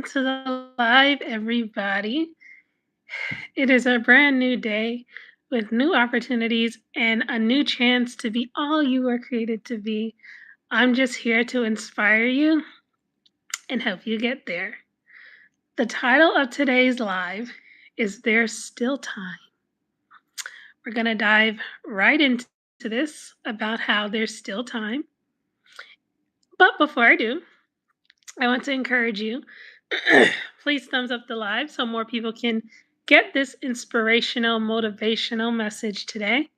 to the live, everybody. It is a brand new day with new opportunities and a new chance to be all you were created to be. I'm just here to inspire you and help you get there. The title of today's live is There's Still Time. We're going to dive right into this about how there's still time. But before I do, I want to encourage you. Please thumbs up the live so more people can get this inspirational, motivational message today.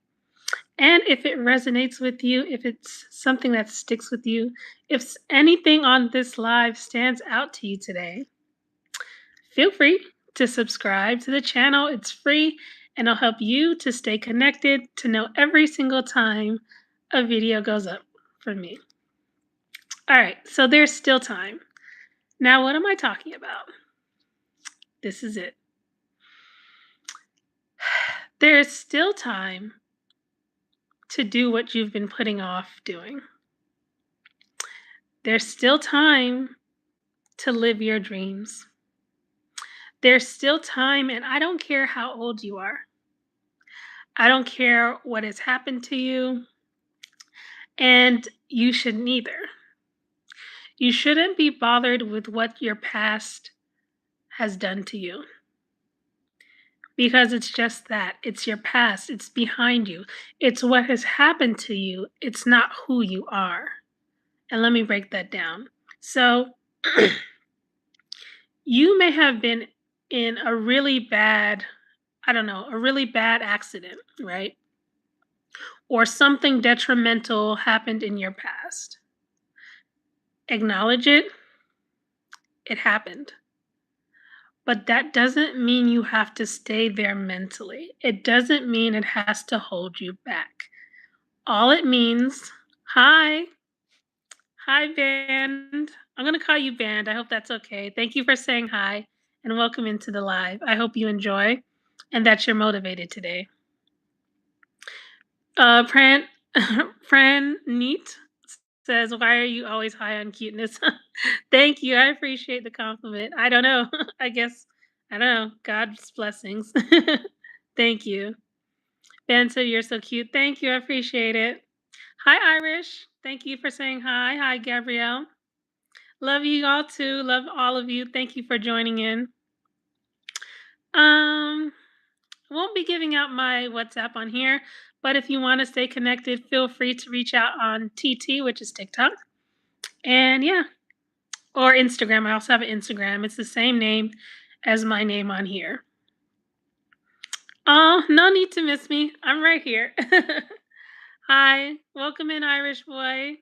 And if it resonates with you, if it's something that sticks with you, if anything on this live stands out to you today, feel free to subscribe to the channel. It's free and it'll help you to stay connected to know every single time a video goes up for me. All right, so there's still time. Now, what am I talking about? This is it. There's still time to do what you've been putting off doing. There's still time to live your dreams. There's still time, and I don't care how old you are. I don't care what has happened to you, and you shouldn't either. You shouldn't be bothered with what your past has done to you. Because it's just that. It's your past. It's behind you. It's what has happened to you. It's not who you are. And let me break that down. So, you may have been in a really bad, a really bad accident, right? Or something detrimental happened in your past. Acknowledge it. It happened. But that doesn't mean you have to stay there mentally. It doesn't mean it has to hold you back. All it means, hi, Band. I'm going to call you Band. I hope that's okay. Thank you for saying hi and welcome into the live. I hope you enjoy and that you're motivated today. Fran Neat says, why are you always high on cuteness? Thank you. I appreciate the compliment. I don't know. I don't know. God's blessings. Thank you. Ben said, you're so cute. Thank you. I appreciate it. Hi, Irish. Thank you for saying hi. Hi, Gabrielle. Love you all too. Love all of you. Thank you for joining in. Won't be giving out my WhatsApp on here, but if you want to stay connected, feel free to reach out on TT, which is TikTok. And yeah, or Instagram. I also have an Instagram. It's the same name as my name on here. Oh, no need to miss me. I'm right here. Hi, welcome in, Irish boy.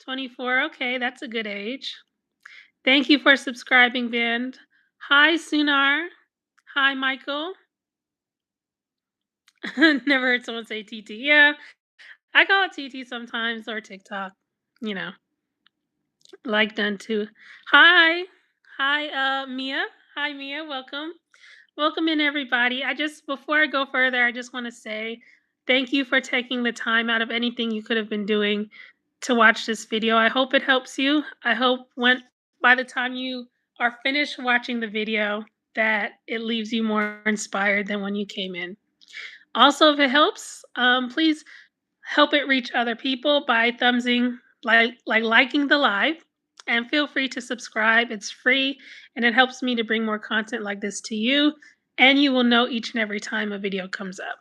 24. Okay, that's a good age. Thank you for subscribing, Band. Hi, Sunar. Hi, Michael. Never heard someone say TT. Yeah, I call it TT sometimes or TikTok. You know, like done too. Hi, Mia. Hi, Mia. Welcome in, everybody. Before I go further, I just want to say thank you for taking the time out of anything you could have been doing to watch this video. I hope it helps you. I hope by the time you are finished watching the video that it leaves you more inspired than when you came in. Also, if it helps, please help it reach other people by liking the live, and feel free to subscribe. It's free and it helps me to bring more content like this to you, and you will know each and every time a video comes up.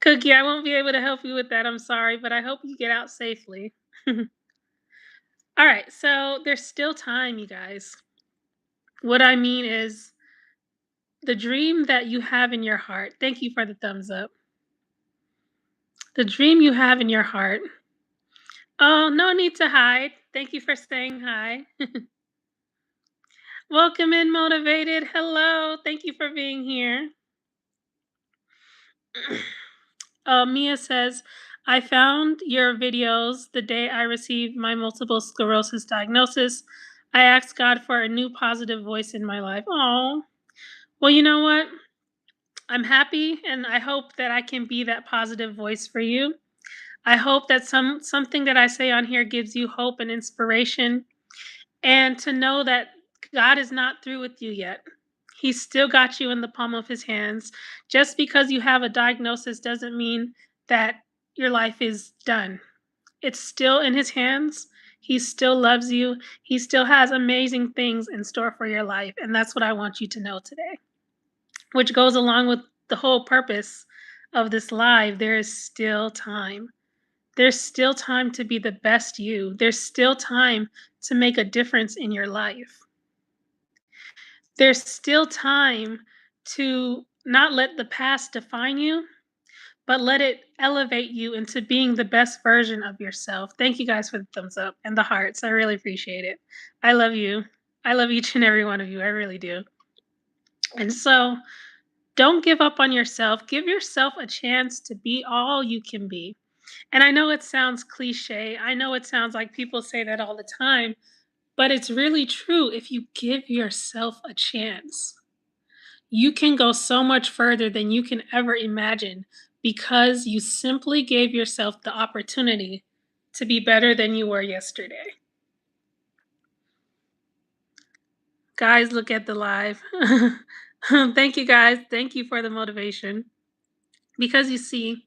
Cookie, I won't be able to help you with that. I'm sorry, but I hope you get out safely. All right, so there's still time, you guys. What I mean is the dream that you have in your heart. Thank you for the thumbs up. The dream you have in your heart. Oh, no need to hide. Thank you for saying hi. Welcome in, Motivated. Hello. Thank you for being here. Mia says, I found your videos the day I received my multiple sclerosis diagnosis. I asked God for a new positive voice in my life. Oh, well, you know what? I'm happy, and I hope that I can be that positive voice for you. I hope that something that I say on here gives you hope and inspiration. and to know that God is not through with you yet. He's still got you in the palm of his hands. Just because you have a diagnosis doesn't mean that your life is done. It's still in his hands. He still loves you. He still has amazing things in store for your life. And that's what I want you to know today, which goes along with the whole purpose of this live. There is still time. There's still time to be the best you. There's still time to make a difference in your life. There's still time to not let the past define you, but let it elevate you into being the best version of yourself. Thank you guys for the thumbs up and the hearts. I really appreciate it. I love you. I love each and every one of you. I really do. And so don't give up on yourself. Give yourself a chance to be all you can be. And I know it sounds cliche. I know it sounds like people say that all the time, but it's really true if you give yourself a chance. You can go so much further than you can ever imagine because you simply gave yourself the opportunity to be better than you were yesterday. Guys, look at the live. Thank you guys. Thank you for the motivation. Because you see,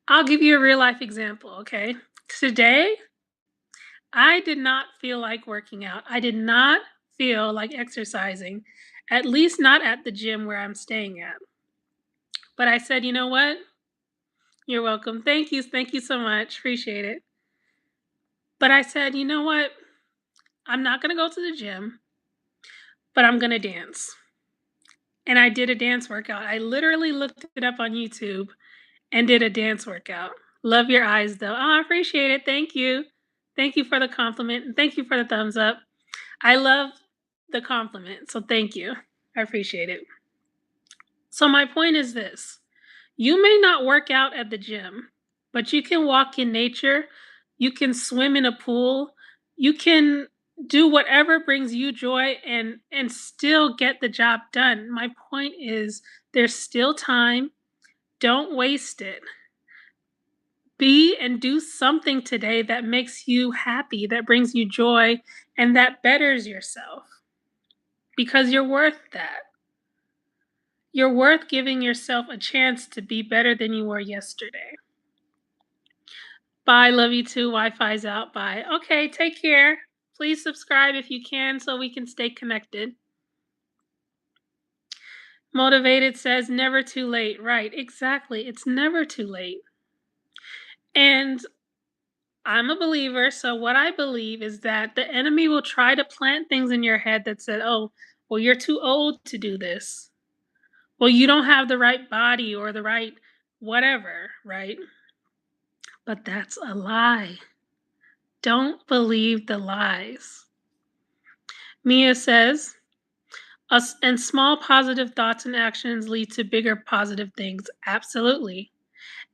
I'll give you a real life example, okay? Today, I did not feel like working out. I did not feel like exercising, at least not at the gym where I'm staying at. But I said, you know what? You're welcome. Thank you. Thank you so much. Appreciate it. But I said, you know what? I'm not going to go to the gym, but I'm going to dance. And I did a dance workout. I literally looked it up on YouTube and did a dance workout. Love your eyes, though. Oh, I appreciate it. Thank you. Thank you for the compliment. And thank you for the thumbs up. I love the compliment. So thank you. I appreciate it. So, my point is this: you may not work out at the gym, but you can walk in nature, you can swim in a pool, you can do whatever brings you joy and still get the job done. My point is there's still time. Don't waste it. Be and do something today that makes you happy, that brings you joy, and that betters yourself because you're worth that. You're worth giving yourself a chance to be better than you were yesterday. Bye. Love you too. Wi-Fi's out. Bye. Okay, take care. Please subscribe if you can so we can stay connected. Motivated says never too late. Right, exactly. It's never too late. And I'm a believer, so what I believe is that the enemy will try to plant things in your head that said, "Oh, well, you're too old to do this. Well, you don't have the right body or the right whatever," right? But that's a lie. Don't believe the lies. Mia says, us and small positive thoughts and actions lead to bigger positive things. Absolutely.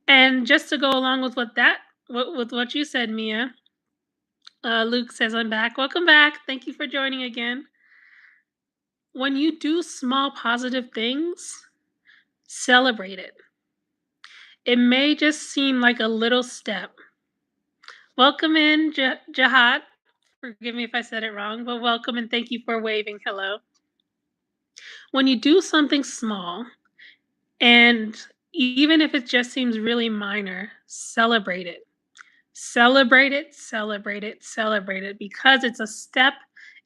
And just to go along with with what you said, Mia, Luke says, I'm back. Welcome back. Thank you for joining again. When you do small positive things, celebrate it. It may just seem like a little step. Welcome in, Jihad. Forgive me if I said it wrong, but welcome and thank you for waving hello. When you do something small, and even if it just seems really minor, celebrate it. Celebrate it, celebrate it, celebrate it because it's a step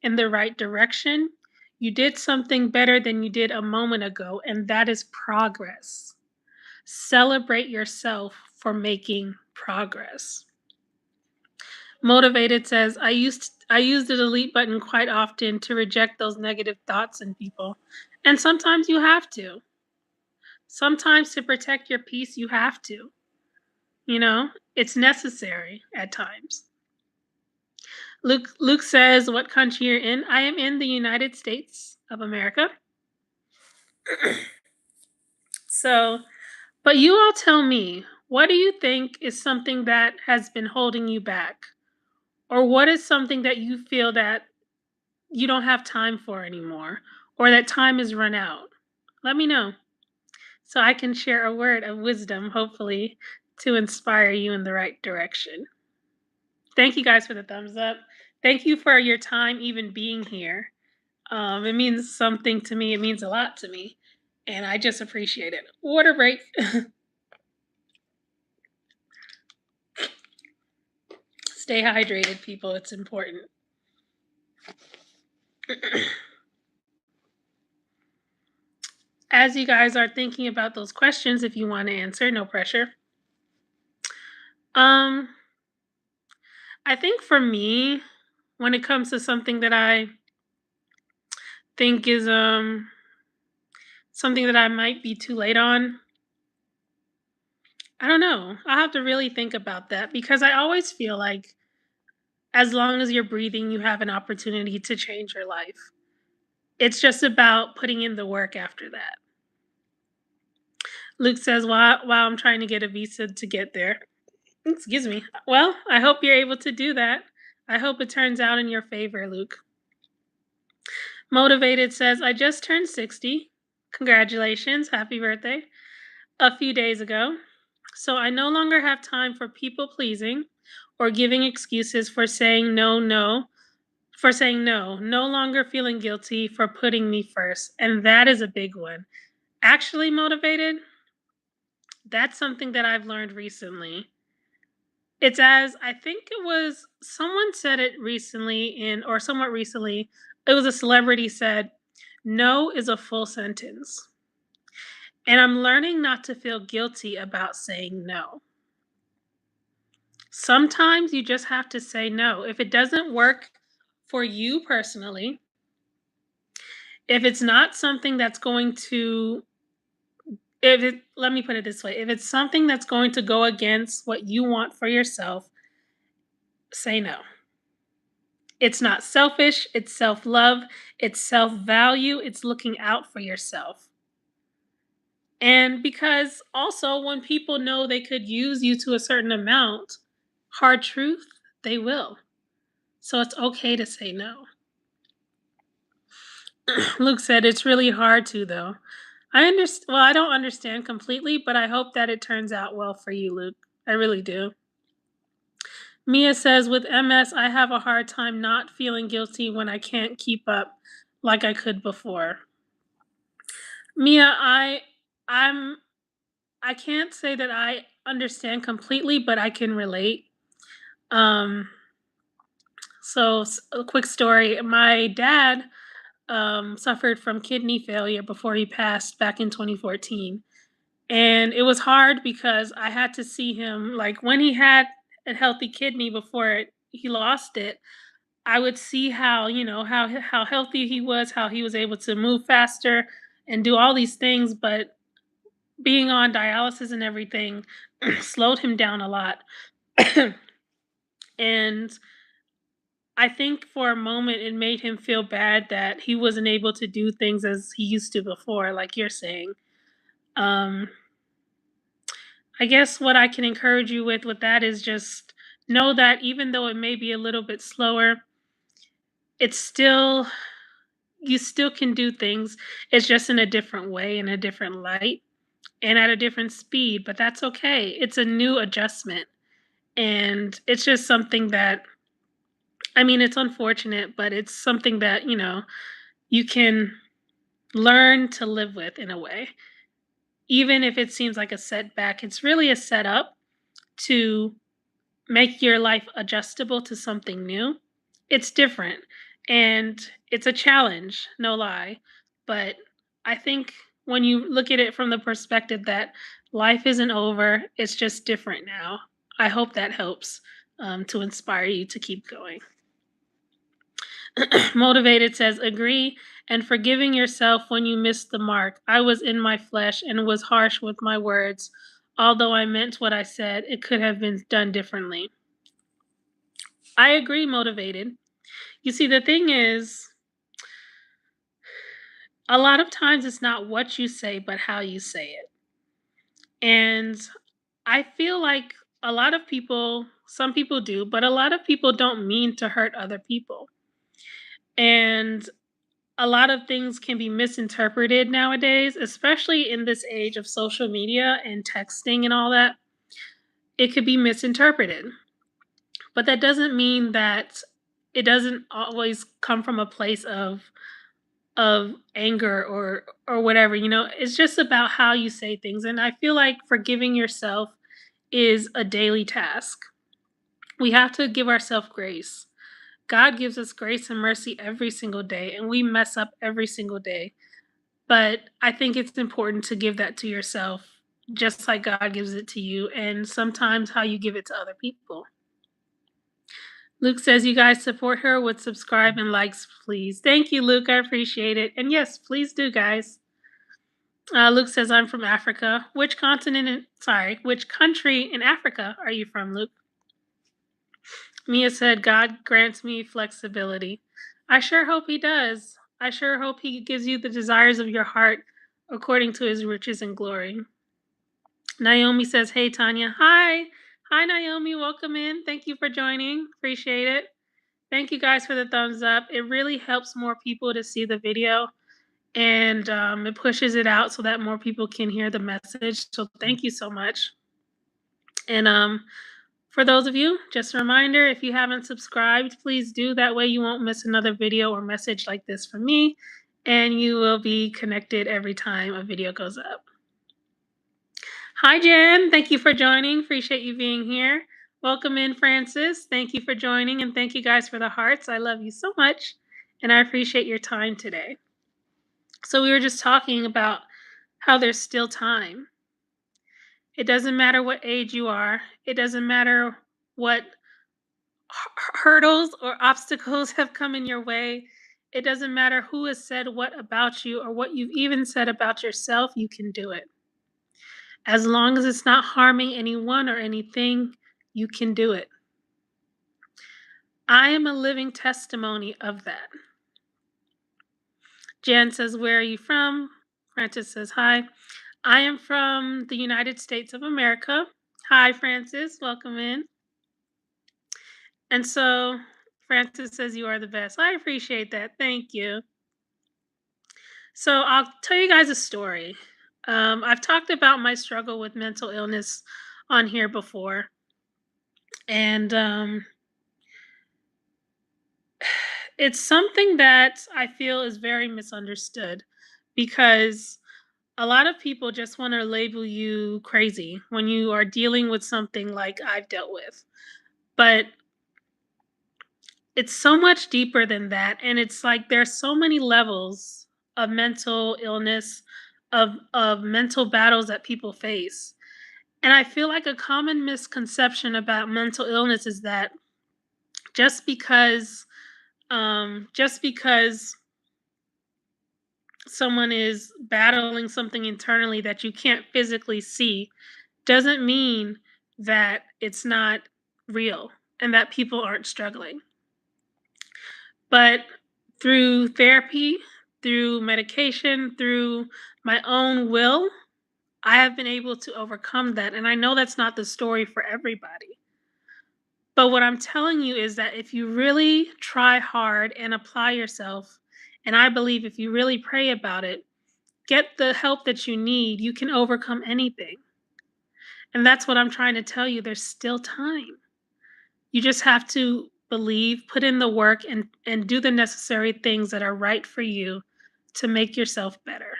in the right direction. You did something better than you did a moment ago, and that is progress. Celebrate yourself for making progress. Motivated says, I use the delete button quite often to reject those negative thoughts in people. And sometimes you have to. Sometimes to protect your peace, you have to. You know, it's necessary at times. Luke says, what country you're in? I am in the United States of America. So, but you all tell me, what do you think is something that has been holding you back? Or what is something that you feel that you don't have time for anymore? Or that time has run out? Let me know so I can share a word of wisdom, hopefully, to inspire you in the right direction. Thank you guys for the thumbs up. Thank you for your time even being here. It means something to me. It means a lot to me, and I just appreciate it. Water break. Stay hydrated, people. It's important. As you guys are thinking about those questions, if you want to answer, no pressure. Um, I think for me, when it comes to something that I think is something that I might be too late on, I don't know. I have to really think about that because I always feel like as long as you're breathing, you have an opportunity to change your life. It's just about putting in the work after that. Luke says, "Wow, I'm trying to get a visa to get there." Excuse me. Well, I hope you're able to do that. I hope it turns out in your favor, Luke. Motivated says, "I just turned 60. Congratulations. Happy birthday. A few days ago. So I no longer have time for people pleasing or giving excuses for saying no. No longer feeling guilty for putting me first." And that is a big one. Actually, motivated, that's something that I've learned recently. It's as I think it was someone said it recently or somewhat recently. It was a celebrity said, "No is a full sentence." And I'm learning not to feel guilty about saying no. Sometimes you just have to say no. If it doesn't work for you personally, if it's not something that's going to if it let me put it this way, if it's something that's going to go against what you want for yourself, say no. It's not selfish, it's self-love, it's self-value, it's looking out for yourself. And because also when people know they could use you to a certain amount, hard truth, they will. So it's okay to say no. Luke said it's really hard to though. I understand. Well, I don't understand completely, but I hope that it turns out well for you, Luke. I really do. Mia says with MS, I have a hard time not feeling guilty when I can't keep up like I could before. Mia, I'm I can't say that I understand completely, but I can relate. Um a quick story. My dad suffered from kidney failure before he passed back in 2014. And it was hard because I had to see him like when he had a healthy kidney before he lost it. I would see how, how healthy he was, how he was able to move faster and do all these things, but being on dialysis and everything slowed him down a lot. And I think for a moment it made him feel bad that he wasn't able to do things as he used to before, like you're saying. Um, I guess what I can encourage you with that is just know that even though it may be a little bit slower, it's still you still can do things. It's just in a different way, in a different light, and at a different speed, but that's okay. It's a new adjustment. And it's just something that I mean, it's unfortunate, but it's something that, you can learn to live with in a way. Even if it seems like a setback, it's really a setup to make your life adjustable to something new. It's different and it's a challenge, no lie. But I think when you look at it from the perspective that life isn't over, it's just different now. I hope that helps to inspire you to keep going. Motivated says, agree and forgiving yourself when you missed the mark. I was in my flesh and was harsh with my words. Although I meant what I said, it could have been done differently. I agree, motivated. You see, the thing is, a lot of times it's not what you say, but how you say it. And I feel like a lot of people, some people do, but a lot of people don't mean to hurt other people. And a lot of things can be misinterpreted nowadays, especially in this age of social media and texting and all that. It could be misinterpreted. But that doesn't mean that it doesn't always come from a place of anger or whatever, you know? It's just about how you say things, and I feel like forgiving yourself is a daily task. We have to give ourselves grace. God gives us grace and mercy every single day, and we mess up every single day. But I think it's important to give that to yourself, just like God gives it to you, and sometimes how you give it to other people. Luke says you guys support her with subscribe and likes, please. Thank you, Luke. I appreciate it. And yes, please do, guys. Luke says I'm from Africa. Which continent? Which country in Africa are you from, Luke? Mia said God grants me flexibility. I sure hope he does. I sure hope he gives you the desires of your heart according to his riches and glory. Naomi says, hey, Tanya. Hi. Hi, Naomi. Welcome in. Thank you for joining. Appreciate it. Thank you guys for the thumbs up. It really helps more people to see the video, and it pushes it out so that more people can hear the message. So thank you so much. And for those of you, just a reminder, if you haven't subscribed, please do. That way you won't miss another video or message like this from me, and you will be connected every time a video goes up. Hi, Jen. Thank you for joining. Appreciate you being here. Welcome in, Francis. Thank you for joining, and thank you guys for the hearts. I love you so much, and I appreciate your time today. So we were just talking about how there's still time. It doesn't matter what age you are. It doesn't matter what hurdles or obstacles have come in your way. It doesn't matter who has said what about you or what you've even said about yourself, you can do it. As long as it's not harming anyone or anything, you can do it. I am a living testimony of that. Jan says, where are you from? Francis says, hi. I am from the United States of America. Hi, Francis. Welcome in. And so Francis says, you are the best. I appreciate that. Thank you. So I'll tell you guys a story. I've talked about my struggle with mental illness on here before. And it's something that I feel is very misunderstood because a lot of people just want to label you crazy when you are dealing with something like I've dealt with. But it's so much deeper than that. And it's like there's so many levels of mental illness, of mental battles that people face. And I feel like a common misconception about mental illness is that just because just because someone is battling something internally that you can't physically see doesn't mean that it's not real and that people aren't struggling. But through therapy, through medication, through my own will, I have been able to overcome that. And I know that's not the story for everybody. But what I'm telling you is that if you really try hard and apply yourself, and I believe if you really pray about it, get the help that you need, you can overcome anything. And that's what I'm trying to tell you. There's still time. You just have to believe, put in the work, and do the necessary things that are right for you to make yourself better.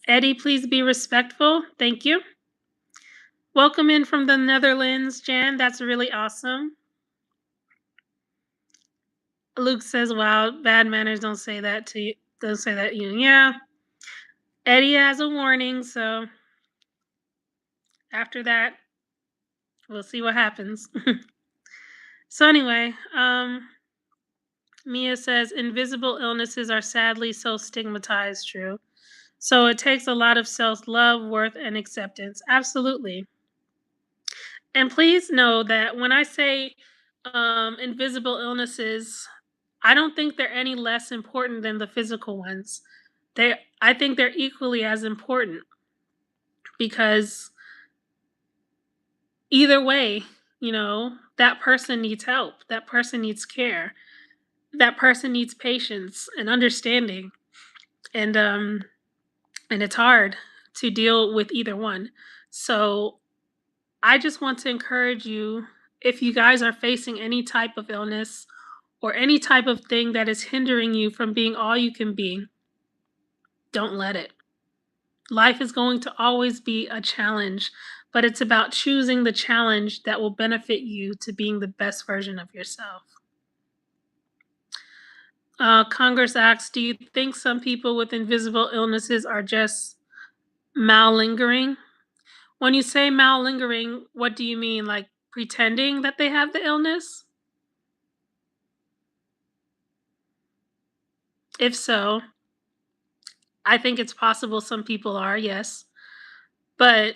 Eddie, please be respectful. Thank you. Welcome in from the Netherlands, Jan. That's really awesome. Luke says, wow, bad manners don't say that to you. Don't say that to you. Yeah. Eddie has a warning, so after that, we'll see what happens. So anyway, Mia says, invisible illnesses are sadly so stigmatized, true. So it takes a lot of self-love, worth, and acceptance. Absolutely. And please know that when I say invisible illnesses, I don't think they're any less important than the physical ones. I think they're equally as important because either way, you know, that person needs help. That person needs care. That person needs patience and understanding. And it's hard to deal with either one. So I just want to encourage you if you guys are facing any type of illness or any type of thing that is hindering you from being all you can be, don't let it. Life is going to always be a challenge, but it's about choosing the challenge that will benefit you to being the best version of yourself. Congress asks, do you think some people with invisible illnesses are just malingering? When you say malingering, what do you mean? Like pretending that they have the illness? If so, I think it's possible some people are, yes. But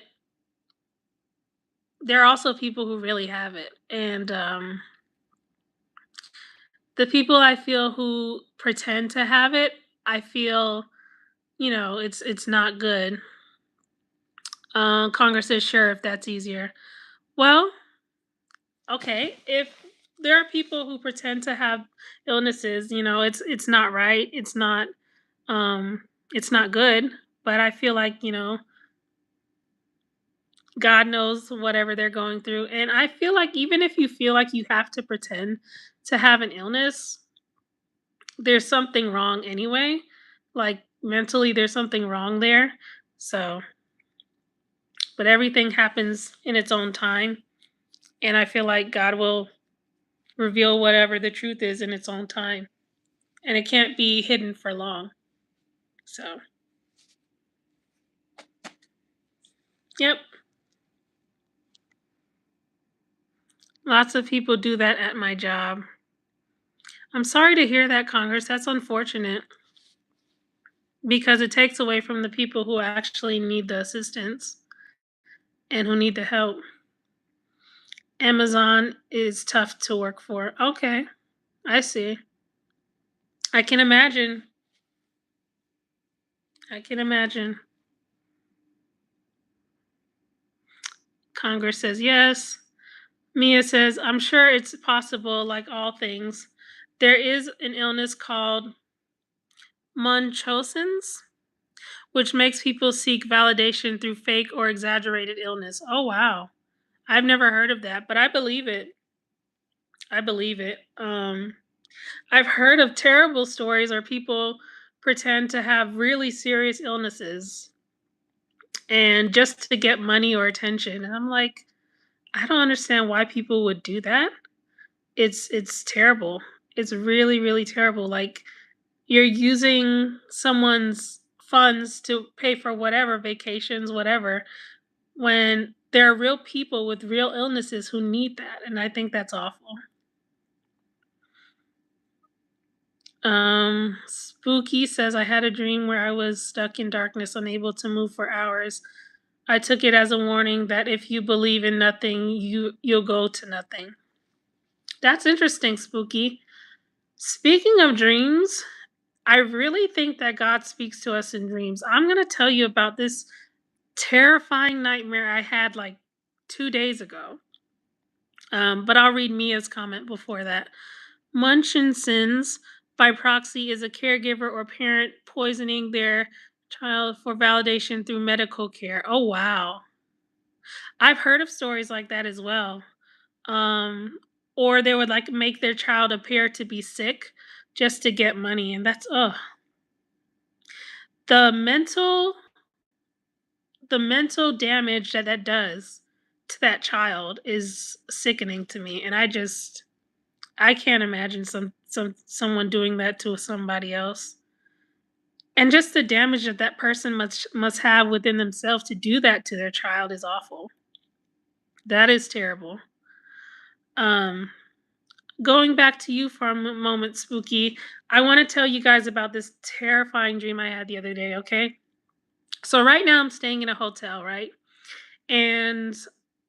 there are also people who really have it. And the people I feel who pretend to have it, I feel, it's not good. Congress says, sure, if that's easier. Well, okay, if there are people who pretend to have illnesses, it's not right. It's not good, but I feel like, God knows whatever they're going through. And I feel like even if you feel like you have to pretend to have an illness, there's something wrong anyway. Like mentally there's something wrong there. So, but everything happens in its own time, and I feel like God will reveal whatever the truth is in its own time, and it can't be hidden for long. So, yep. Lots of people do that at my job. I'm sorry to hear that, Congress. That's unfortunate because it takes away from the people who actually need the assistance and who need the help. Amazon is tough to work for. Okay, I see. I can imagine. I can imagine. Congress says yes. Mia says, I'm sure it's possible, like all things. There is an illness called Munchausen's, which makes people seek validation through fake or exaggerated illness. Oh, wow. I've never heard of that, but I believe it. I believe it. I've heard of terrible stories where people pretend to have really serious illnesses and just to get money or attention. And I'm like, I don't understand why people would do that. It's terrible. It's really, really terrible. Like you're using someone's funds to pay for whatever, vacations, whatever, when there are real people with real illnesses who need that. And I think that's awful. Spooky says, I had a dream where I was stuck in darkness, unable to move for hours. I took it as a warning that if you believe in nothing, you'll go to nothing. That's interesting, Spooky. Speaking of dreams, I really think that God speaks to us in dreams. I'm going to tell you about this terrifying nightmare I had like 2 days ago. But I'll read Mia's comment before that. Munchausen's by proxy is a caregiver or parent poisoning their child for validation through medical care. Oh, wow. I've heard of stories like that as well. Or they would like make their child appear to be sick just to get money. And that's, the mental the mental damage that that does to that child is sickening to me, and I can't imagine someone doing that to somebody else. And just the damage that that person must have within themselves to do that to their child is awful. That is terrible. Um, Going back to you for a moment, Spooky, I want to tell you guys about this terrifying dream I had the other day, okay? So right now I'm staying in a hotel, right? And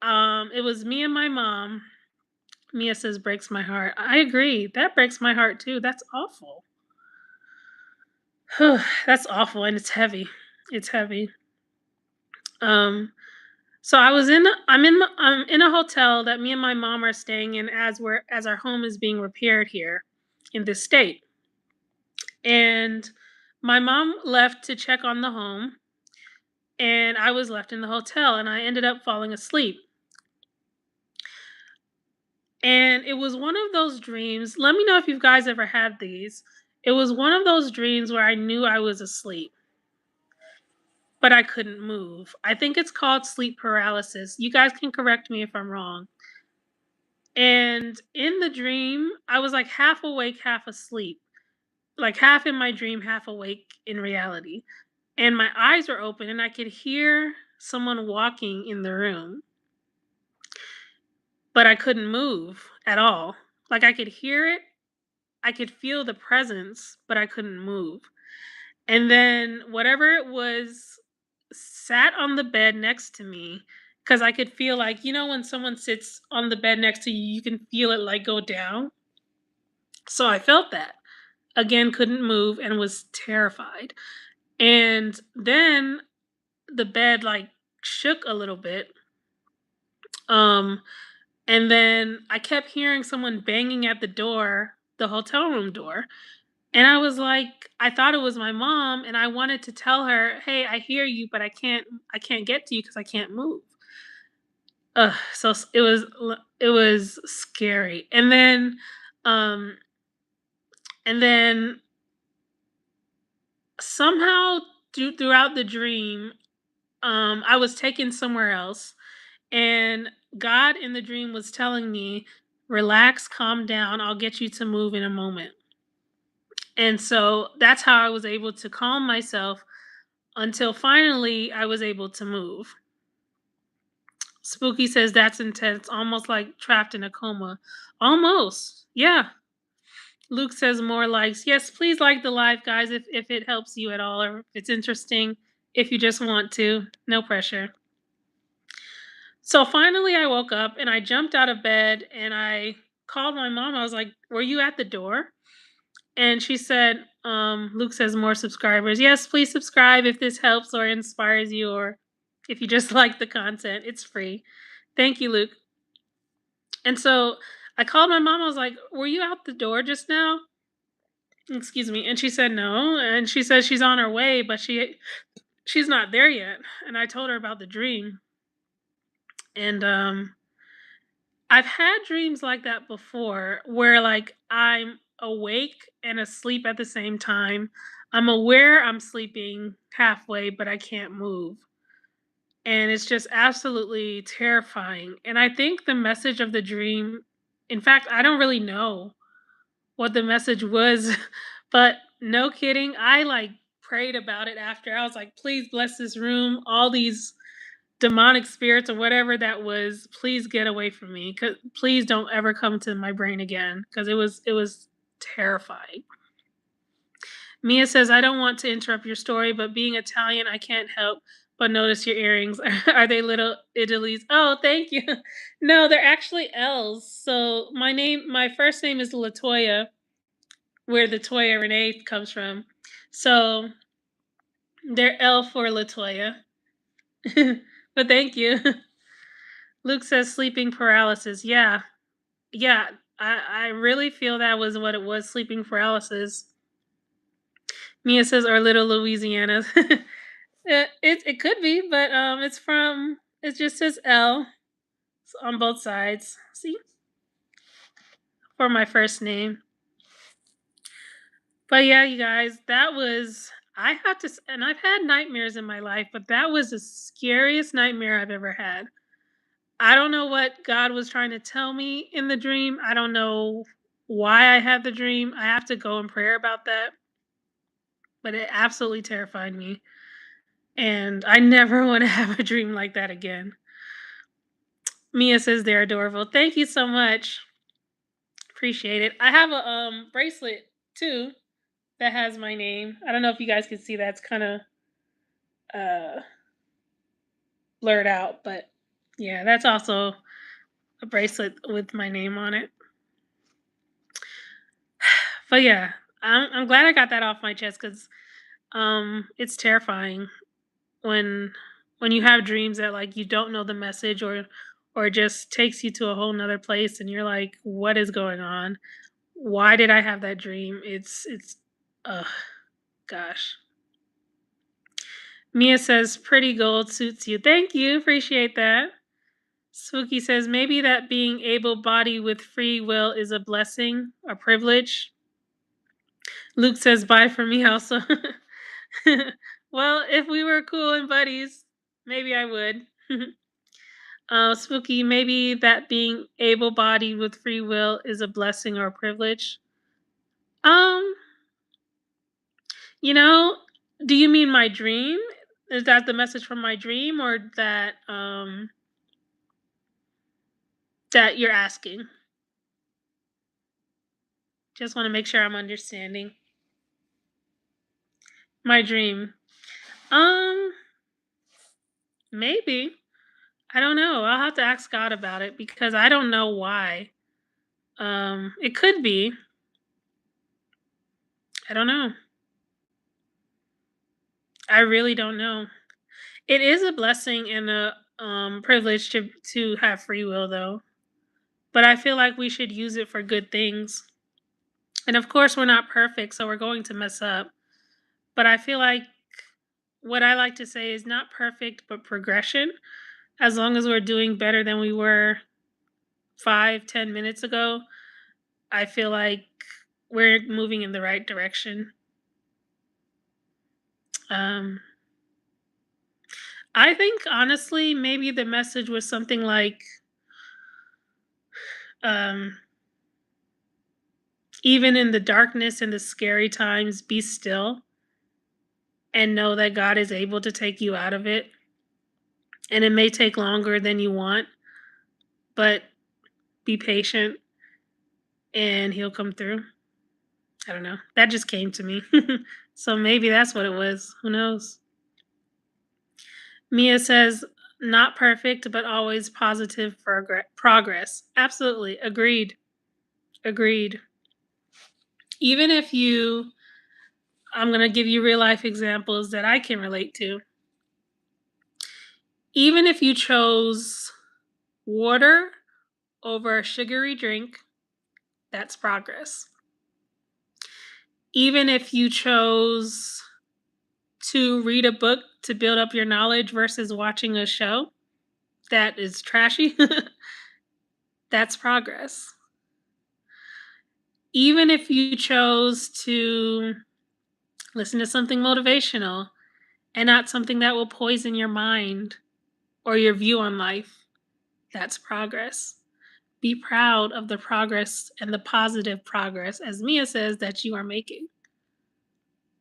it was me and my mom. Mia says breaks my heart. I agree. That breaks my heart too. That's awful. That's awful and it's heavy. It's heavy. Um so I'm in a hotel that me and my mom are staying in as our home is being repaired here in this state. And my mom left to check on the home and I was left in the hotel and I ended up falling asleep. And it was one of those dreams. Let me know if you guys ever had these. It was one of those dreams where I knew I was asleep, but I couldn't move. I think it's called sleep paralysis. You guys can correct me if I'm wrong. And in the dream, I was like half awake, half asleep. Like half in my dream, half awake in reality. And my eyes were open and I could hear someone walking in the room, but I couldn't move at all. Like I could hear it, I could feel the presence, but I couldn't move. And then whatever it was sat on the bed next to me because I could feel like, when someone sits on the bed next to you, you can feel it like go down. So I felt that. Again, couldn't move and was terrified. And then the bed like shook a little bit. Um and then I kept hearing someone banging at the door, the hotel room door. And I was like, I thought it was my mom and I wanted to tell her, "Hey, I hear you, but I can't get to you cuz I can't move." It was scary. Um and then somehow throughout the dream, I was taken somewhere else. And God in the dream was telling me, "Relax, calm down. I'll get you to move in a moment." And so that's how I was able to calm myself until finally I was able to move. Spooky says that's intense, almost like trapped in a coma. Almost. Yeah. Luke says more likes. Yes, please like the live, guys, if it helps you at all or if it's interesting. If you just want to, no pressure. So finally, I woke up and I jumped out of bed and I called my mom. I was like, "Were you at the door?" And she said, Luke says more subscribers. Yes, please subscribe if this helps or inspires you or if you just like the content. It's free. Thank you, Luke. And so I called my mom. I was like, "Were you out the door just now?" Excuse me. And she said no. And she says she's on her way, but she's not there yet. And I told her about the dream. And I've had dreams like that before where like I'm awake and asleep at the same time. I'm aware I'm sleeping halfway, but I can't move. And it's just absolutely terrifying. And I think the message of the dream, in fact, I don't really know what the message was, but no kidding, I like prayed about it after. I was like, please bless this room. All these demonic spirits or whatever that was, please get away from me. Please don't ever come to my brain again. Because it was terrifying. Mia says, I don't want to interrupt your story, but being Italian, I can't help but notice your earrings. Are they little Italy's? Oh, thank you. No, they're actually L's. So my first name is Latoya, where the Toya Renee comes from. So they're L for Latoya. But thank you. Luke says sleeping paralysis. Yeah. Yeah. I really feel that was what it was, sleeping paralysis. Mia says, or little Louisiana. It could be, but it just says L on both sides. See? For my first name. But yeah, you guys, I have to, and I've had nightmares in my life, but that was the scariest nightmare I've ever had. I don't know what God was trying to tell me in the dream. I don't know why I had the dream. I have to go in prayer about that. But it absolutely terrified me. And I never want to have a dream like that again. Mia says they're adorable. Thank you so much. Appreciate it. I have a bracelet too that has my name. I don't know if you guys can see that. It's kind of uh blurred out, but yeah, that's also a bracelet with my name on it. But yeah, I'm glad I got that off my chest because it's terrifying when you have dreams that like you don't know the message or it just takes you to a whole nother place and you're like, what is going on? Why did I have that dream? It's gosh. Mia says pretty gold suits you. Thank you. Appreciate that. Spooky says maybe that being able bodied with free will is a blessing, a privilege. Luke says bye for me also. Well, if we were cool and buddies, maybe I would. Spooky, maybe that being able bodied with free will is a blessing or a privilege. Um, you know, do you mean my dream? Is that the message from my dream or that you're asking? Just want to make sure I'm understanding. My dream. Um, maybe. I don't know. I'll have to ask God about it because I don't know why. It could be. I don't know. I really don't know. It is a blessing and a privilege to have free will though. But I feel like we should use it for good things. And of course we're not perfect, so we're going to mess up. But I feel like what I like to say is not perfect but progression. As long as we're doing better than we were 5, 10 minutes ago, I feel like we're moving in the right direction. Um, I think honestly, maybe the message was something like, um, even in the darkness and the scary times, be still and know that God is able to take you out of it. And it may take longer than you want, but be patient and He'll come through. I don't know. That just came to me. So maybe that's what it was. Who knows? Mia says, not perfect, but always positive progress. Absolutely. Agreed. Agreed. Even if you, I'm going to give you real life examples that I can relate to. Even if you chose water over a sugary drink, that's progress. Even if you chose to read a book to build up your knowledge versus watching a show that is trashy, that's progress. Even if you chose to listen to something motivational and not something that will poison your mind or your view on life, that's progress. Be proud of the progress and the positive progress, as Mia says, that you are making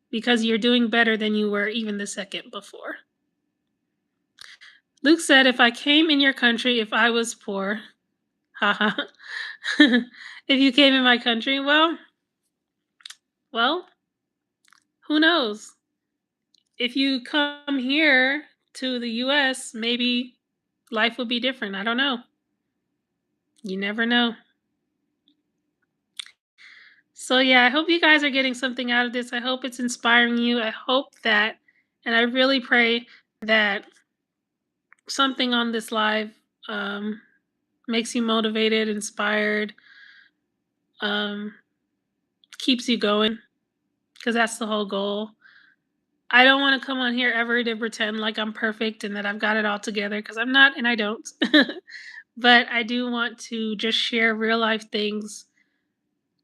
because you're doing better than you were even the second before. Luke said, if I came in your country, if I was poor, haha. If you came in my country, well, who knows? If you come here to the US, maybe life will be different. I don't know. You never know. So, yeah, I hope you guys are getting something out of this. I hope it's inspiring you. I hope that, and I really pray that something on this live um, makes you motivated, inspired, um, keeps you going, because that's the whole goal. I don't want to come on here ever to pretend like I'm perfect and that I've got it all together because I'm not and I don't. But I do want to just share real life things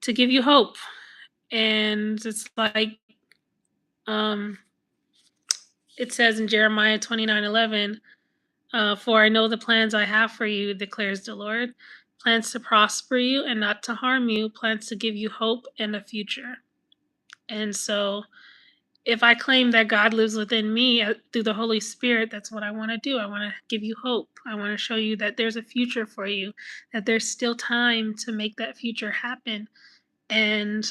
to give you hope. And it's like um, it says in Jeremiah 29:11, for I know the plans I have for you, declares the Lord, plans to prosper you and not to harm you, plans to give you hope and a future. And so if I claim that God lives within me through the Holy Spirit, that's what I want to do. I want to give you hope. I want to show you that there's a future for you, that there's still time to make that future happen. And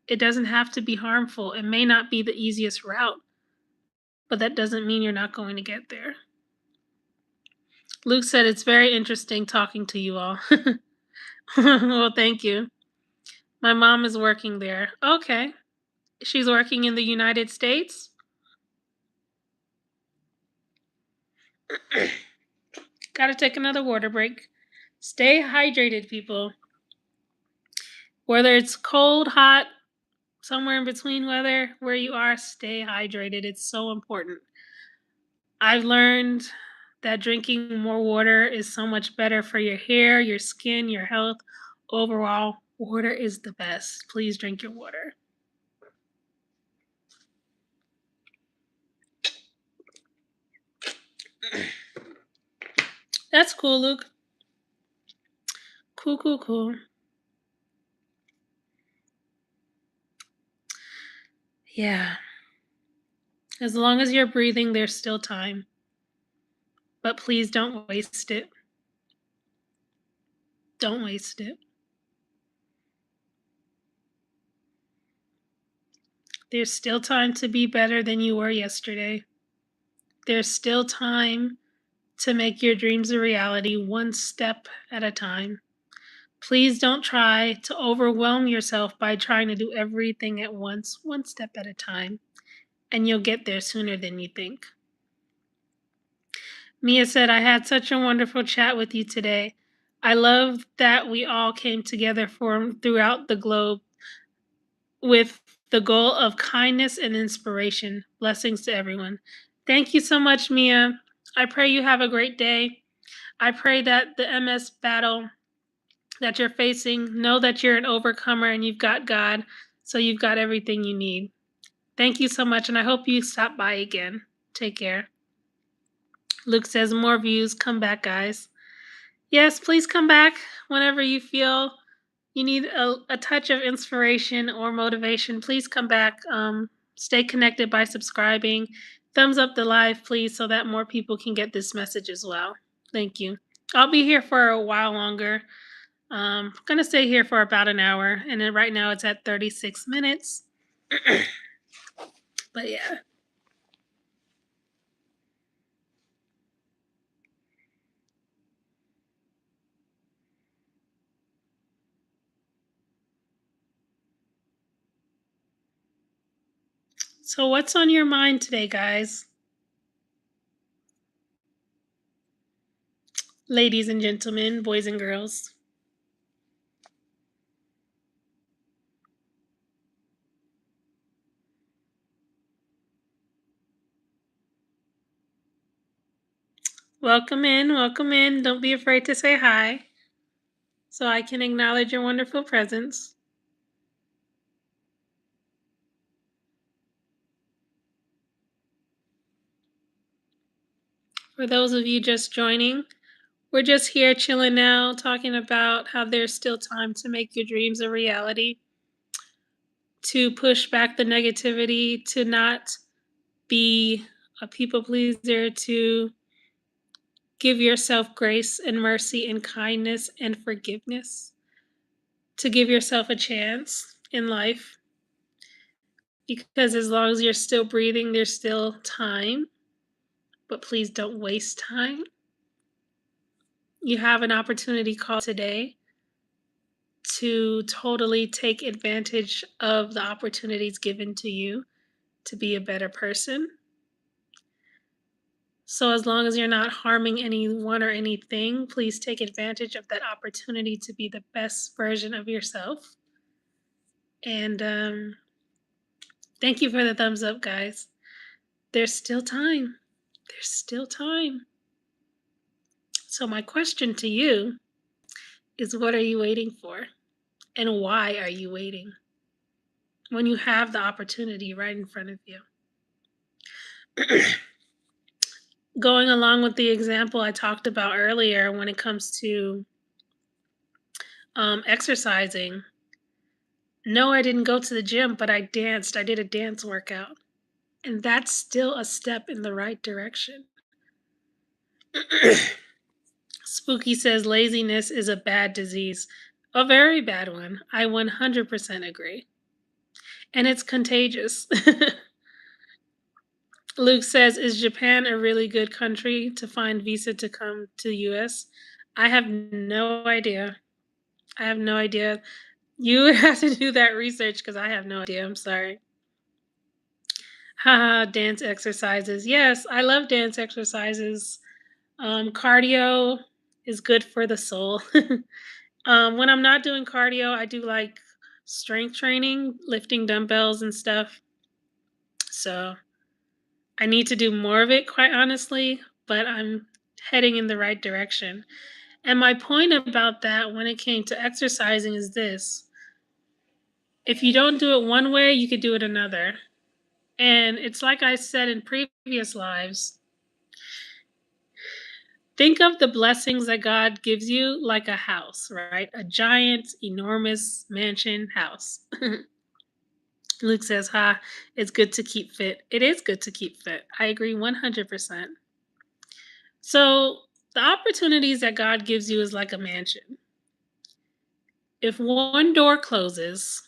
it doesn't have to be harmful. It may not be the easiest route, but that doesn't mean you're not going to get there. Luke said it's very interesting talking to you all. Well, thank you. My mom is working there. Okay. She's working in the United States. Gotta take another water break. Stay hydrated, people. Whether it's cold, hot, somewhere in between weather, where you are, stay hydrated. It's so important. I've learned that drinking more water is so much better for your hair, your skin, your health. Overall, water is the best. Please drink your water. That's cool, Luke. Cool, cool, cool. Yeah. As long as you're breathing, there's still time. But please don't waste it. Don't waste it. There's still time to be better than you were yesterday. There's still time to make your dreams a reality, one step at a time. Please don't try to overwhelm yourself by trying to do everything at once, one step at a time, and you'll get there sooner than you think. Mia said, I had such a wonderful chat with you today. I love that we all came together throughout the globe with the goal of kindness and inspiration. Blessings to everyone. Thank you so much, Mia. I pray you have a great day. I pray that the MS battle that you're facing, know that you're an overcomer and you've got God, so you've got everything you need. Thank you so much, and I hope you stop by again. Take care. Luke says, more views. Come back, guys. Yes, please come back whenever you feel you need a touch of inspiration or motivation. Please come back. Stay connected by subscribing. Thumbs up the live, please, so that more people can get this message as well. Thank you. I'll be here for a while longer. I'm going to stay here for about an hour, and then right now it's at 36 minutes. But yeah. So what's on your mind today, guys? Ladies and gentlemen, boys and girls. Welcome in, welcome in. Don't be afraid to say hi, so I can acknowledge your wonderful presence. For those of you just joining, we're just here chilling now, talking about how there's still time to make your dreams a reality, to push back the negativity, to not be a people pleaser, to give yourself grace and mercy and kindness and forgiveness, to give yourself a chance in life. Because as long as you're still breathing, there's still time. But please don't waste time. You have an opportunity called today to totally take advantage of the opportunities given to you to be a better person. So as long as you're not harming anyone or anything, please take advantage of that opportunity to be the best version of yourself. And thank you for the thumbs up, guys. There's still time. There's still time. So my question to you is, what are you waiting for? And why are you waiting when you have the opportunity right in front of you? Going along with the example I talked about earlier when it comes to exercising, no, I didn't go to the gym, but I danced. I did a dance workout. And that's still a step in the right direction. Spooky says laziness is a bad disease. A very bad one. I 100% agree. And it's contagious. Luke says, is Japan a really good country to find visa to come to the US? I have no idea. I have no idea. You have to do that research because I have no idea. I'm sorry. Haha, dance exercises. Yes, I love dance exercises. Cardio is good for the soul. When I'm not doing cardio, I do like strength training, lifting dumbbells and stuff. So I need to do more of it, quite honestly, but I'm heading in the right direction. And my point about that when it came to exercising is this: if you don't do it one way, you could do it another. And it's like I said in previous lives, think of the blessings that God gives you like a house, right? A giant, enormous mansion house. Luke says, "Ha, it's good to keep fit." It is good to keep fit. I agree 100%. So, the opportunities that God gives you is like a mansion. If one door closes,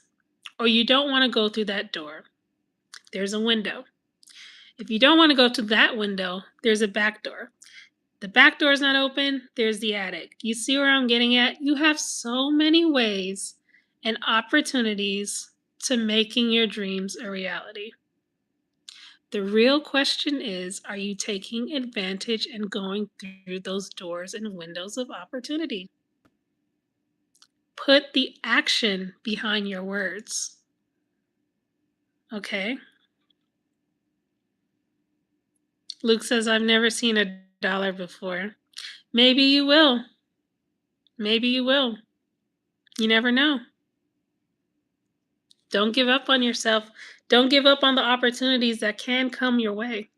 or you don't want to go through that door, there's a window. If you don't want to go to that window, there's a back door. The back door is not open, there's the attic. You see where I'm getting at? You have so many ways and opportunities to making your dreams a reality. The real question is, are you taking advantage and going through those doors and windows of opportunity? Put the action behind your words. Okay? Luke says, I've never seen $1 before. Maybe you will. Maybe you will. You never know. Don't give up on yourself. Don't give up on the opportunities that can come your way.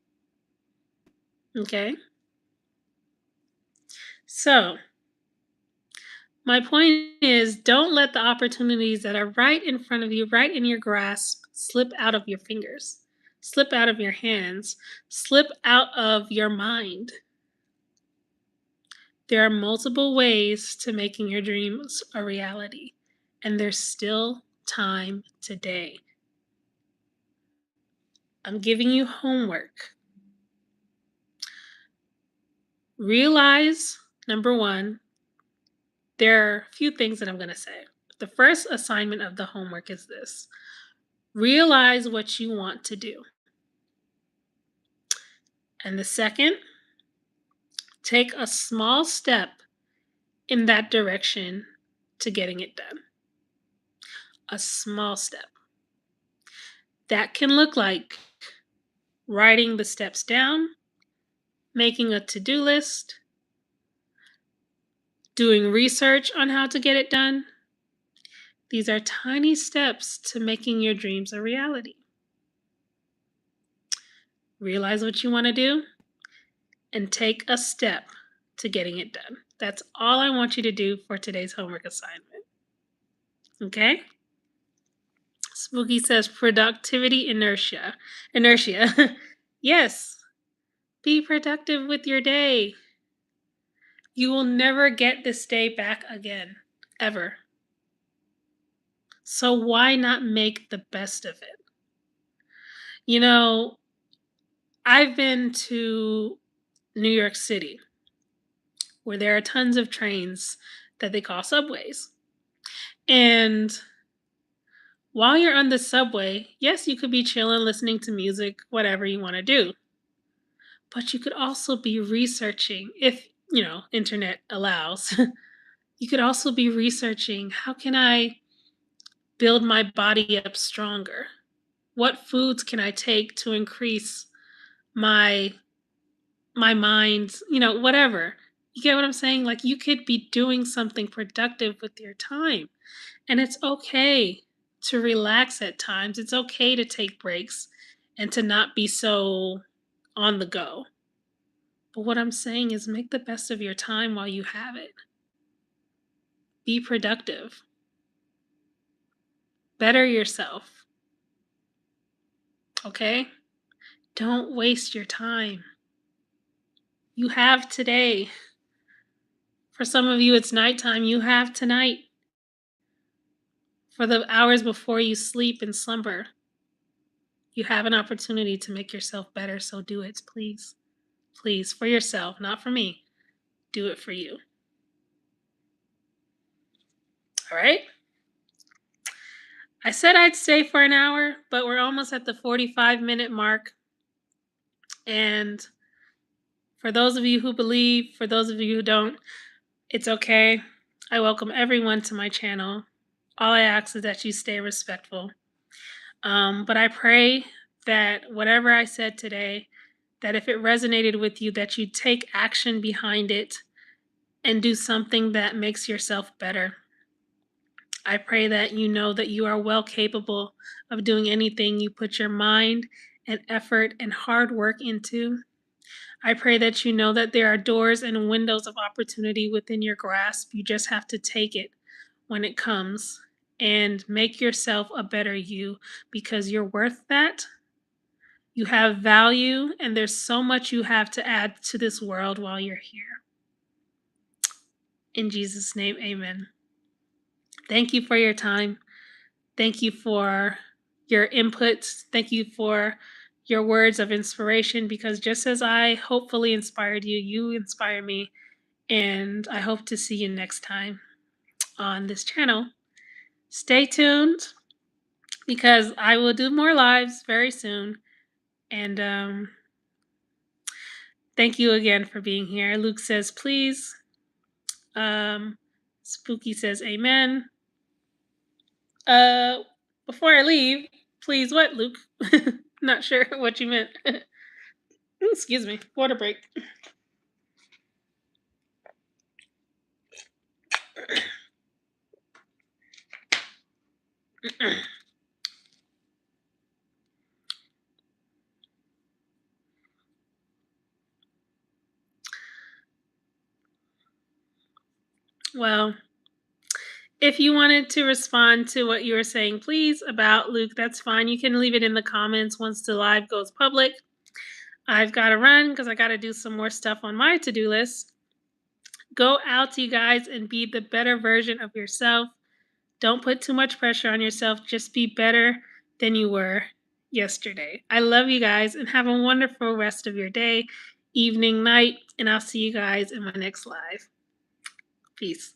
Okay? So, my point is, don't let the opportunities that are right in front of you, right in your grasp, slip out of your fingers, slip out of your hands, slip out of your mind. There are multiple ways to making your dreams a reality, and there's still time today. I'm giving you homework. Realize, number one, there are a few things that I'm going to say. The first assignment of the homework is this: realize what you want to do. And the second, take a small step in that direction to getting it done. A small step. That can look like writing the steps down, making a to-do list, doing research on how to get it done. These are tiny steps to making your dreams a reality. Realize what you want to do and take a step to getting it done. That's all I want you to do for today's homework assignment. Okay? Spooky says productivity inertia. Inertia. Yes. Be productive with your day. You will never get this day back again, ever. So why not make the best of it? You know, I've been to New York City, where there are tons of trains that they call subways. And while you're on the subway, yes, you could be chilling, listening to music, whatever you want to do. But you could also be researching, if, internet allows. You could also be researching, how can I build my body up stronger? What foods can I take to increase my mind, whatever. You get what I'm saying? Like, you could be doing something productive with your time. And it's okay to relax at times. It's okay to take breaks and to not be so on the go. But what I'm saying is, make the best of your time while you have it. Be productive. Better yourself. Okay? Don't waste your time. You have today. For some of you, it's nighttime. You have tonight. For the hours before you sleep and slumber, you have an opportunity to make yourself better, so do it, please. Please, for yourself, not for me. Do it for you. All right? I said I'd stay for an hour, but we're almost at the 45-minute mark. And for those of you who believe, for those of you who don't, it's okay. I welcome everyone to my channel. All I ask is that you stay respectful. But I pray that whatever I said today, that if it resonated with you, that you take action behind it and do something that makes yourself better. I pray that you know that you are well capable of doing anything you put your mind and effort and hard work into. I pray that you know that there are doors and windows of opportunity within your grasp. You just have to take it when it comes and make yourself a better you because you're worth that. You have value, and there's so much you have to add to this world while you're here. In Jesus' name, amen. Thank you for your time. Thank you for your inputs. Thank you for your words of inspiration because just as I hopefully inspired you, you inspire me. And I hope to see you next time on this channel. Stay tuned because I will do more lives very soon. And thank you again for being here. Luke says, please. Spooky says, amen. Uh, Before I leave, please what, Luke? Not sure what you meant. Excuse me. Water break. Well, if you wanted to respond to what you were saying, please, about Luke, that's fine. You can leave it in the comments once the live goes public. I've got to run because I got to do some more stuff on my to-do list. Go out, you guys, and be the better version of yourself. Don't put too much pressure on yourself. Just be better than you were yesterday. I love you guys and have a wonderful rest of your day, evening, night, and I'll see you guys in my next live. Peace.